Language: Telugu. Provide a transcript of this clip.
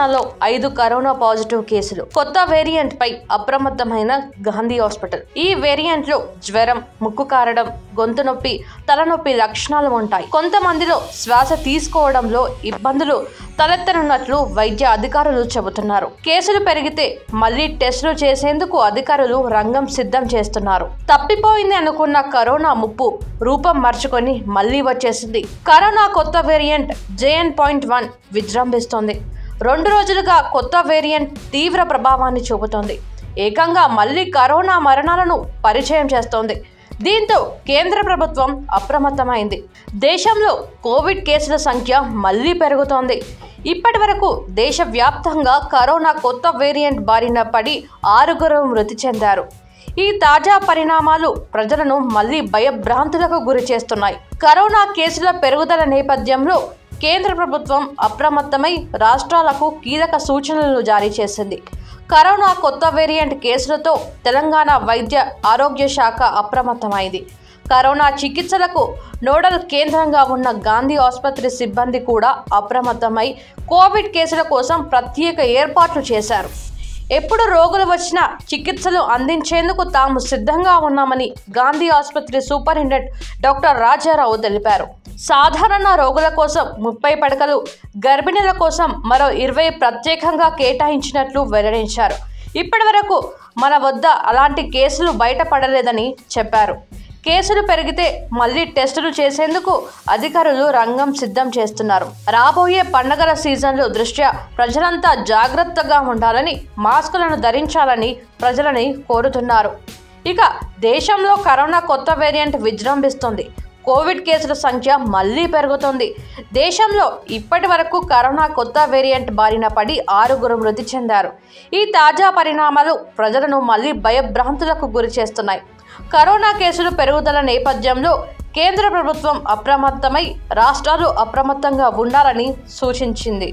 తెలంగాణలో 5 కరోనా పాజిటివ్ కేసులు. కొత్త వేరియంట్ పై అప్రమత్తమైన గాంధీ హాస్పిటల్. ఈ వేరియంట్ లో జ్వరం, ముక్కు కారడం, గొంతు నొప్పి, తలనొప్పి లక్షణాలు ఉంటాయి. కొంతమందిలో శ్వాస తీసుకోవడంలో ఇబ్బందులు తలెత్తనున్నట్లు వైద్య అధికారులు చెబుతున్నారు. కేసులు పెరిగితే మళ్లీ టెస్టులు చేసేందుకు అధికారులు రంగం సిద్ధం చేస్తున్నారు. తప్పిపోయింది అనుకున్న కరోనా ముప్పు రూపం మార్చుకొని మళ్లీ వచ్చేసింది. కరోనా కొత్త వేరియంట్ JN.1 విజృంభిస్తోంది. 2 రోజులుగా కొత్త వేరియంట్ తీవ్ర ప్రభావాన్ని చూపుతోంది. ఏకంగా మళ్లీ కరోనా మరణాలను పరిచయం చేస్తోంది. దీంతో కేంద్ర ప్రభుత్వం అప్రమత్తమైంది. దేశంలో కోవిడ్ కేసుల సంఖ్య మళ్లీ పెరుగుతోంది. ఇప్పటి వరకు దేశవ్యాప్తంగా కరోనా కొత్త వేరియంట్ బారిన పడి 6 మృతి చెందారు. ఈ తాజా పరిణామాలు ప్రజలను మళ్లీ భయభ్రాంతులకు గురి చేస్తున్నాయి. కరోనా కేసుల పెరుగుదల నేపథ్యంలో కేంద్ర ప్రభుత్వం అప్రమత్తమై రాష్ట్రాలకు కీలక సూచనలు జారీ చేసింది. కరోనా కొత్త వేరియంట్ కేసులతో తెలంగాణ వైద్య ఆరోగ్య శాఖ అప్రమత్తమైంది. కరోనా చికిత్సలకు నోడల్ కేంద్రంగా ఉన్న గాంధీ ఆసుపత్రి సిబ్బంది కూడా అప్రమత్తమై కోవిడ్ కేసుల కోసం ప్రత్యేక ఏర్పాట్లు చేశారు. ఎప్పుడు రోగులు వచ్చినా చికిత్సలు అందించేందుకు తాము సిద్ధంగా ఉన్నామని గాంధీ ఆసుపత్రి సూపరింటెండెంట్ డాక్టర్ రాజారావు తెలిపారు. సాధారణ రోగుల కోసం 30 పడకలు, గర్భిణీల కోసం మరో 20 ప్రత్యేకంగా కేటాయించినట్లు వెల్లడించారు. ఇప్పటి వరకు మన వద్ద అలాంటి కేసులు బయటపడలేదని చెప్పారు. కేసులు పెరిగితే మళ్లీ టెస్టులు చేసేందుకు అధికారులు రంగం సిద్ధం చేస్తున్నారు. రాబోయే పండుగల సీజన్లు దృష్ట్యా ప్రజలంతా జాగ్రత్తగా ఉండాలని, మాస్కులను ధరించాలని ప్రజలని కోరుతున్నారు. ఇక దేశంలో కరోనా కొత్త వేరియంట్ విజృంభిస్తుంది. కోవిడ్ కేసుల సంఖ్య మళ్లీ పెరుగుతుంది. దేశంలో ఇప్పటి వరకు కరోనా కొత్త వేరియంట్ బారిన పడి 6 మృతి చెందారు. ఈ తాజా పరిణామాలు ప్రజలను మళ్లీ భయభ్రాంతులకు గురి చేస్తున్నాయి. కరోనా కేసులు పెరుగుదల నేపథ్యంలో కేంద్ర ప్రభుత్వం అప్రమత్తమై రాష్ట్రాలు అప్రమత్తంగా ఉండాలని సూచించింది.